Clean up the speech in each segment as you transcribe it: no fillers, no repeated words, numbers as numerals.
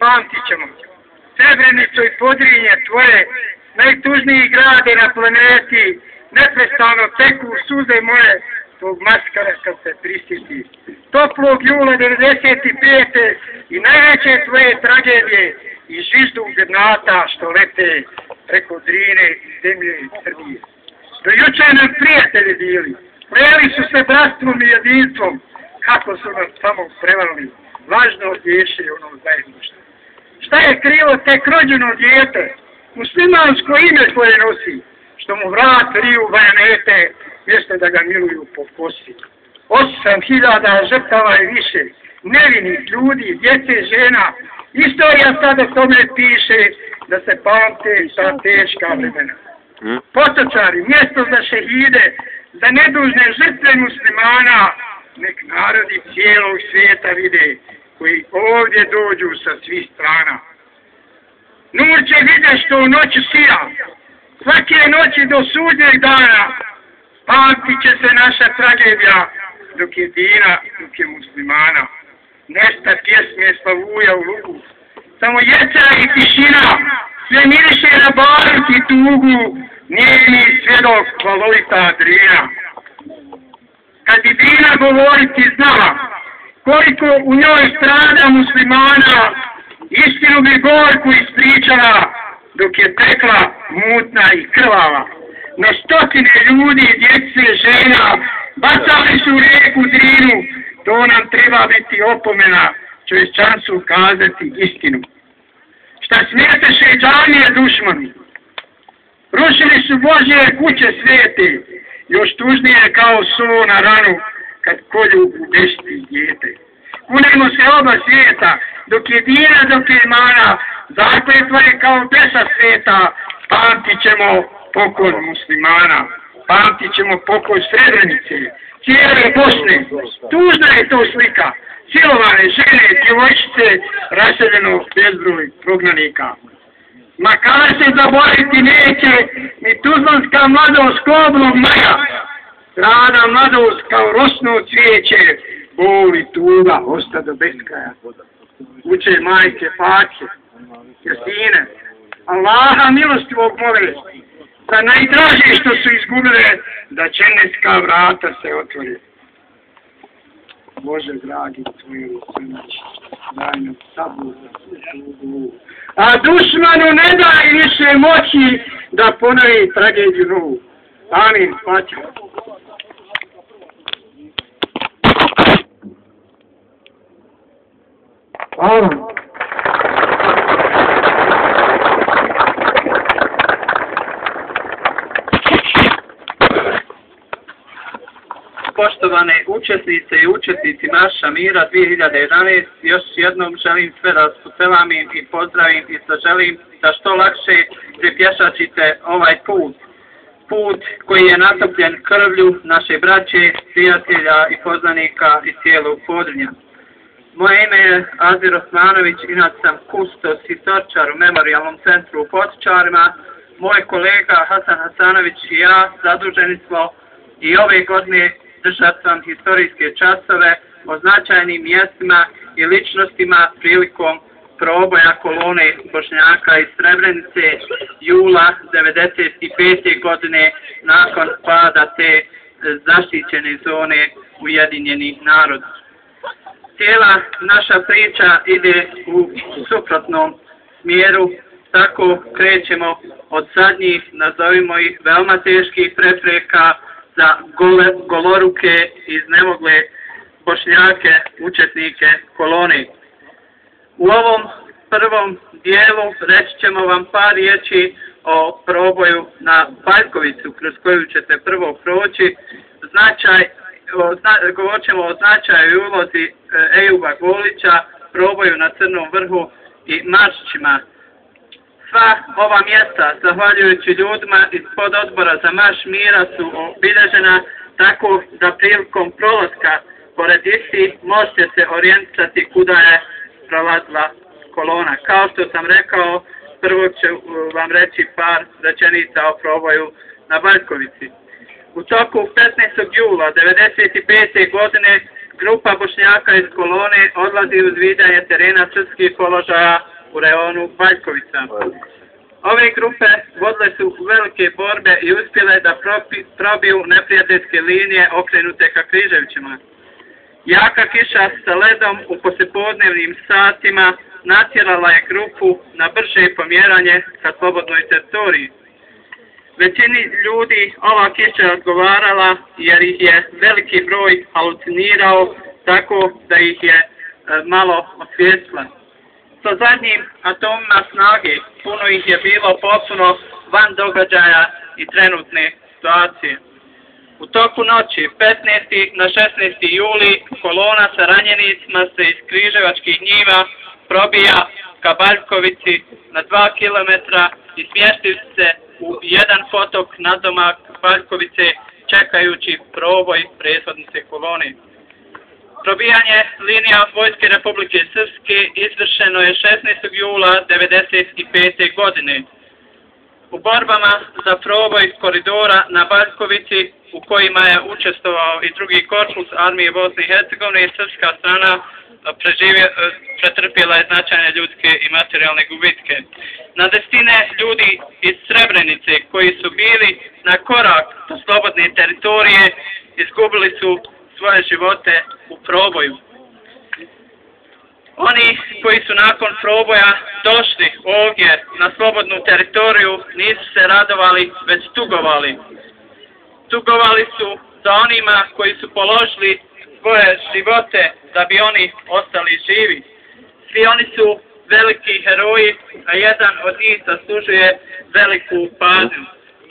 pamtit ćemo. Srebrenicu i Podrinje tvoje, najtužniji grade na planeti, neprestano teku suze moje, tog maskara kad se prisjeti. Toplog jula 95. i najveće tvoje tragedije i žviždu granata što lete preko Drine i zemlje i Srbije. Do juče nam prijatelji bili, kleli su se bratstvom i jedinstvom, kako su nas samo prevarili, važno odješe ono zajedništvo. Šta je krivo tek rođeno dijete, muslimansko ime koje nosi, što mu vrat riju bajanete, mjesto da ga miluju po kosi. 8.000 žrtava i više, nevinih ljudi, djece, žena, istorija sad o tome piše da se pamte ta teška vremena. Potočari, mjesto za šehide, za nedužne žrtve muslimana, nek narodi cijelog svijeta vide, koji ovdje dođu sa svih strana. Nur će vidjeti što u noći sija, svake noći do sudnjeg dana, pamtit će se naša tragedija, dok je dina, dok je muslimana. Nesta pjesme slavuja u luku, samo jeca i tišina, sve miriše na barut i tugu, njeni svjedok valovita Drina. Kad bi Drina govoriti znala, koliko u njoj strada muslimana, istinu bi gorku ispričala, dok je tekla mutna i krvava. Na stotine ljudi, djece, žena, bacali su u rijeku Drinu, to nam treba biti opomena, čovječanstvu kazati istinu. Šta smeteše džamije dušmani? Rušili su Božje kuće svete, još tužnije kao so na ranu, kad kolju u dešti dijete. Kunemo se oba svijeta, dok je dina, dok je mana, zakletva je kao pesa sveta, pamtit ćemo pokoj muslimana, pamtit ćemo pokoj Srebrenice, cijele Bosne. Tužna je to slika, silovane žene, djevojčice, raseljeno bezbroj prognanika. Makar se zaboriti neće ni tuzlanska mladost koblog maja, rada mladost kao rosno cvijeće, bol i tuga osta do beskraja. Uče majke, Fatije, Jasine, Allaha milostivog mole, za najdraže što su izgubile, da dženecka vrata se otvore. Bože dragi, tvoju smrć, daj nam sabur za tugu. A dušmanu ne daj više moći da ponovi tragediju novu. Amin, Fatiha. Hvala. Poštovane učesnice i učesnici Marša mira 2011, još jednom želim sve da poselamim i pozdravim i zaželim da što lakše pripješačite ovaj put. Put koji je natopljen krvlju naše braće, prijatelja i poznanika iz cijelog Podrinja. Moje ime je Azir Osmanović, inače sam kustos i historičar u Memorijalnom centru u Potočarima. Moj kolega Hasan Hasanović i ja zaduženi smo i ove godine držat sam historijske časove o značajnim mjestima i ličnostima prilikom proboja kolone Bošnjaka iz Srebrenice jula 1995. godine nakon pada te zaštićene zone Ujedinjenih naroda. Cijela naša priča ide u suprotnom smjeru, tako krećemo od zadnjih, nazovimo ih, veoma teških prepreka za goloruke i iznemogle Bošnjake, učesnike kolone. U ovom prvom dijelu reći ćemo vam par riječi o proboju na Baljkovicu, kroz koju ćete prvo proći. Govorit ćemo o značaju i ulozi Ejuba Golića, proboju na Crnom vrhu i maršićima. Sva ova mjesta, zahvaljujući ljudima iz pododbora za marš mira, su obilježena tako da prilikom prolaska pored istih možete se orijentisati kuda je prolazila kolona. Kao što sam rekao, prvo ću vam reći par rečenica o proboju na Baljkovici. U toku 15. jula 1995. godine grupa Bošnjaka iz kolone odlazi uz viđanje terena srpskih položaja u rejonu Baljkovica. Ove grupe vodile su velike borbe i uspjele da probiju neprijateljske linije okrenute ka Križevićima. Jaka kiša sa ledom u poslijepodnevnim satima natjerala je grupu na brže pomjeranje ka slobodnoj teritoriji. Većini ljudi ova kiša je odgovarala jer ih je veliki broj halucinirao tako da ih je malo osvijestila. Sa zadnjim atomima snage puno ih je bilo potpuno van događaja i trenutne situacije. U toku noći 15. na 16. juli kolona sa ranjenicima se iz Križevačkih njiva probija ka Baljkovici na 2 km i smješti se u jedan potok nadomak Baljkovice čekajući proboj prethodnice kolone. Probijanje linija Vojske Republike Srpske izvršeno je 16. jula 1995. godine. U borbama za proboj koridora na Baljkovici, u kojima je učestvovao i drugi korpus armije Bosne i Hercegovine, srpska strana pretrpjela je značajne ljudske i materijalne gubitke. Na desetine ljudi iz Srebrenice koji su bili na korak do slobodne teritorije izgubili su svoje živote u proboju. Oni koji su nakon proboja došli ovdje na slobodnu teritoriju nisu se radovali, već tugovali. Tugovali su za onima koji su položili svoje živote da bi oni ostali živi. Svi oni su veliki heroji, a jedan od njih zaslužuje veliku pažnju.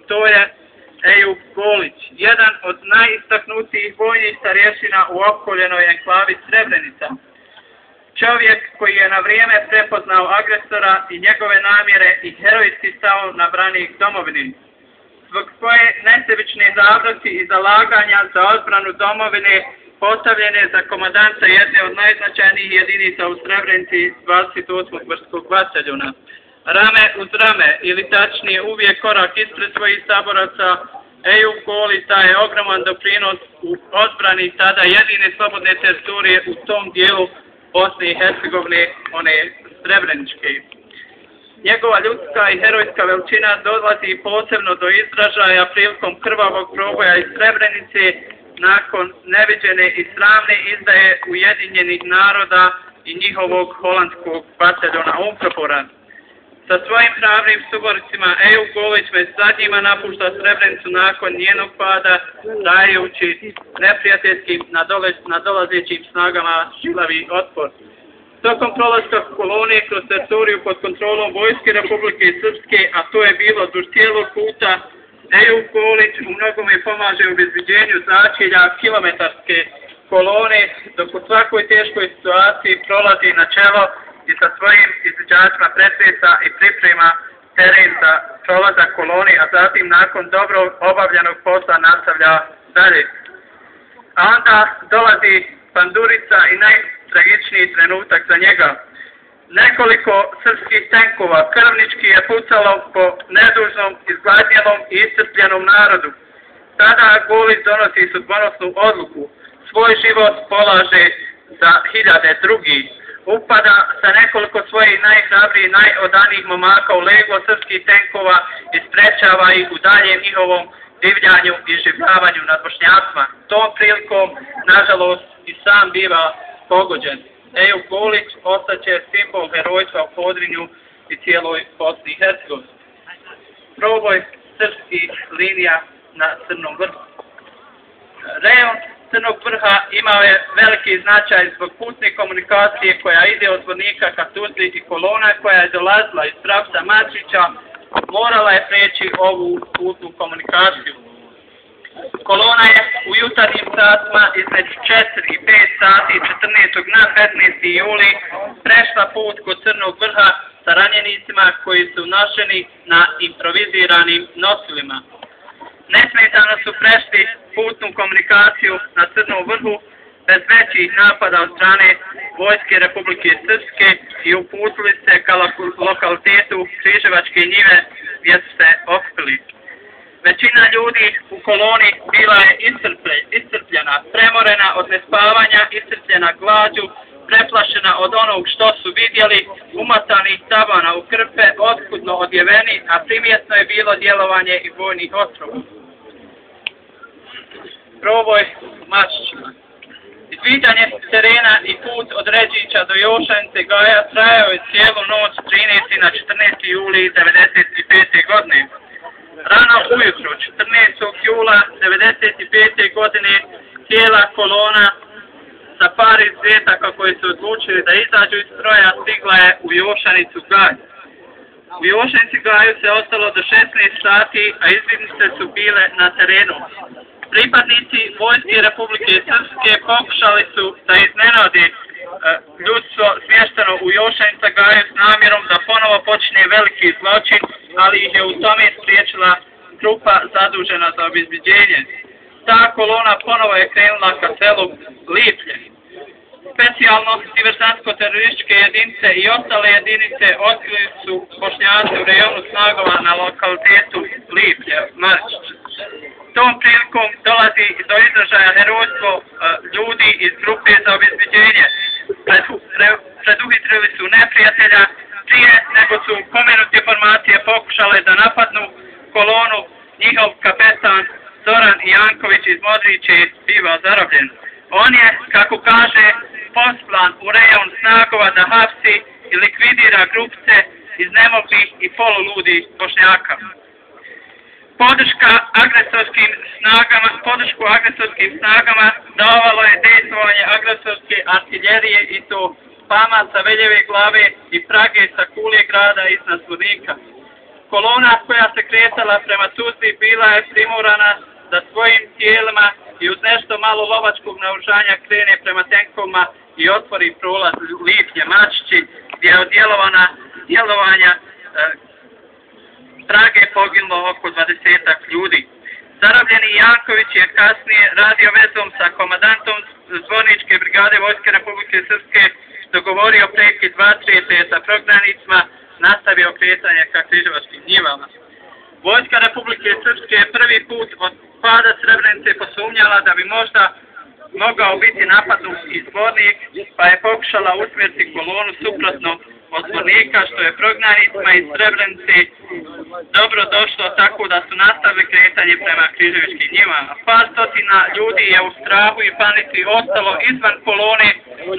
To je Ejub Golić, jedan od najistaknutijih vojnih starješina u opkoljenoj enklavi Srebrenica. Čovjek koji je na vrijeme prepoznao agresora i njegove namjere i herojski stao na branik domovini. Zbog svoje nesebične hrabrosti i zalaganja za odbranu domovine postavljen je za komandanta jedne od najznačajnijih jedinica u Srebrenici 28. Brskog bataljona. Rame uz rame, ili tačnije uvijek korak ispred svojih saboraca, Ejub Golić daje ogroman doprinos u odbrani tada jedine slobodne teritorije u tom dijelu Bosne i Hercegovine, one Srebreničke. Njegova ljudska i herojska veličina dolazi posebno do izražaja prilikom krvavog proboja iz Srebrenice nakon neviđene i sramne izdaje Ujedinjenih naroda i njihovog holandskog bataljona Unprofora. Sa svojim hrabrim suborcima Ejub Golić među zadnjima napušta Srebrenicu nakon njenog pada, dajući neprijateljskim nadolazećim snagama žilavi otpor. Tokom prolaska kolonije kroz teritoriju pod kontrolom Vojske Republike Srpske, a to je bilo duž cijelog puta, Ejub Golić u mnogome pomaže u obezbeđenju začelja kilometarske kolone, dok u svakoj teškoj situaciji prolazi na čelo i sa svojim izviđačima pretresa i priprema teren za prolazak koloni, a zatim nakon dobro obavljenog posla nastavlja dalje. A onda dolazi pandurica i najtragičniji trenutak za njega. Nekoliko srpskih tenkova krvnički je pucalo po nedužnom, izgladnjelom i iscrpljenom narodu. Tada Golić donosi sudbonosnu odluku. Svoj život polaže za hiljade drugih. Upada sa nekoliko svojih najhrabrijih i najodanijih momaka u leglo srpskih tenkova i sprečava ih u daljem njihovom divljanju i življavanju nad Bošnjacima. Tom prilikom, nažalost, i sam biva pogođen. Ejub Golić ostaće simbol herojstva u Podrinju i cijeloj Bosni i Hercegovini. Proboj srpskih linija na Crnom vrhu. Rejon Crnog vrha imao je veliki značaj zbog putne komunikacije koja ide od Zvornika ka Tuzli i kolona koja je dolazila iz pravca Matrića morala je preći ovu putnu komunikaciju. Kolona je u jutarnjim satima između 4 i 5 sati 14. na 15. juli prešla put kod Crnog vrha sa ranjenicima koji su nošeni na improviziranim nosilima. Nesmetano su prešli putnu komunikaciju na Crnom vrhu bez većih napada od strane Vojske Republike Srpske i uputili se ka lokalitetu Križevačke njive gdje su se okupili. Većina ljudi u koloni bila je iscrpljena, premorena od nespavanja, iscrpljena glađu, preplašena od onog što su vidjeli, umatanih tabana u krpe, oskudno odjeveni, a primjetno je bilo djelovanje i vojnih otrova. Proboj Mačićima. Izviđanje terena i put od Ređića do Jošanice Gaja trajao je cijelu noć 13. na 14. juli 1995. godine. Rano ujutro 14. jula 1995. godine cijela kolona sa par izuzetaka koji su odlučili da izađu iz stroja stigla je u Jošanicu Gaj. U Jošanici Gaju se ostalo do 16 sati, a izvidnice su bile na terenu. Pripadnici vojske Republike Srpske pokušali su da iznenade ljudstvo smješteno u Jošanica Gaju s namjerom da ponovo počne veliki zločin, ali ih je u tome spriječila grupa zadužena za obezbeđenje. Ta kolona ponovo je krenula ka selu Liplje. Specijalno diverzantsko-terorističke jedinice i ostale jedinice otkrili su Bošnjaci u rejonu Snagova na lokalitetu Liplje, Marčić. Tom prilikom dolazi do izražaja herojstvo ljudi iz grupe za obezbeđenje. Preduhitrili su neprijatelja prije nego su pomenute formacije pokušale da napadnu kolonu. Njihov kapetan Zoran Janković iz Modriće biva zarobljen. On je, kako kaže, posplan u rejon Snagova da hapsi i likvidira grupce iznemoglih i poluludi Bošnjaka. Podršku agresorskim snagama davalo je dejstvovanje agresorske artiljerije i to Pama sa Veljeve glave i Prage sa Kule grada iznad Zvornika. Kolona koja se kretala prema Tuzli bila je primorana da svojim tijelima i uz nešto malo lovačkog naoružanja krene prema tenkovima i otvori prolaz Liplje Mačići, gdje je od djelovanja Prage poginulo oko 20 ljudi. Zarobljeni Janković je kasnije radio vezom sa komandantom Zvorničke brigade Vojske Republike Srpske, dogovorio prekid vatre te sa prognanicima nastavio kretanje ka Križevačkim njivama. Vojska Republike Srpske je prvi put od pada Srebrenice posumnjala da bi možda mogao biti napadnut i Zvornik, pa je pokušala usmjeriti kolonu suprotno od Zvornika, što je prognanicima iz Srebrenice dobro došlo, tako da su nastavili kretanje prema Križevačkim njivama. Par stotina ljudi je u strahu i panici ostalo izvan kolone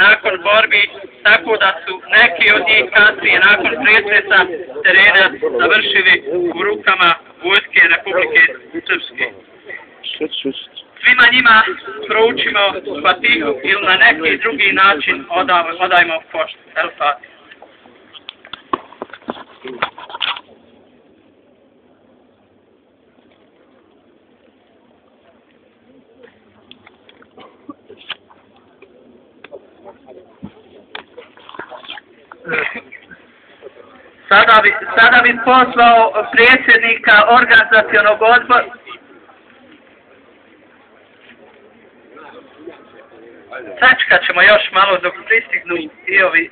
nakon borbi, tako da su neki od njih kasnije nakon pretresa terena završili u rukama Vojske Republike Srpske. Svima njima proučimo Fatihu ili na neki drugi način odajmo poštu. El Fatiha. Sada bi poslao predsjednika organizacionog odbora. Sačekat ćemo još malo dok pristignu i ovi.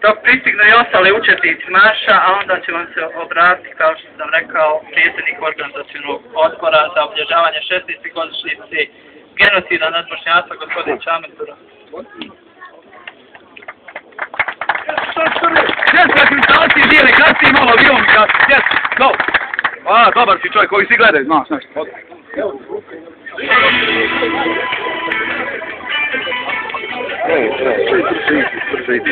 Dok pristignu i ostale učesnici marša, a onda će vam se obratiti, kao što sam rekao, predsjednik organizacionog odbora za obilježavanje 16. godišnjice genocida nad Bošnjacima, gospodin Čametura. Gdje akreditacije dijeli, kad si imao avion, gdje si? No. A, dobar si čovjek, koji si gledaj, znaš nešto. Brzo idi.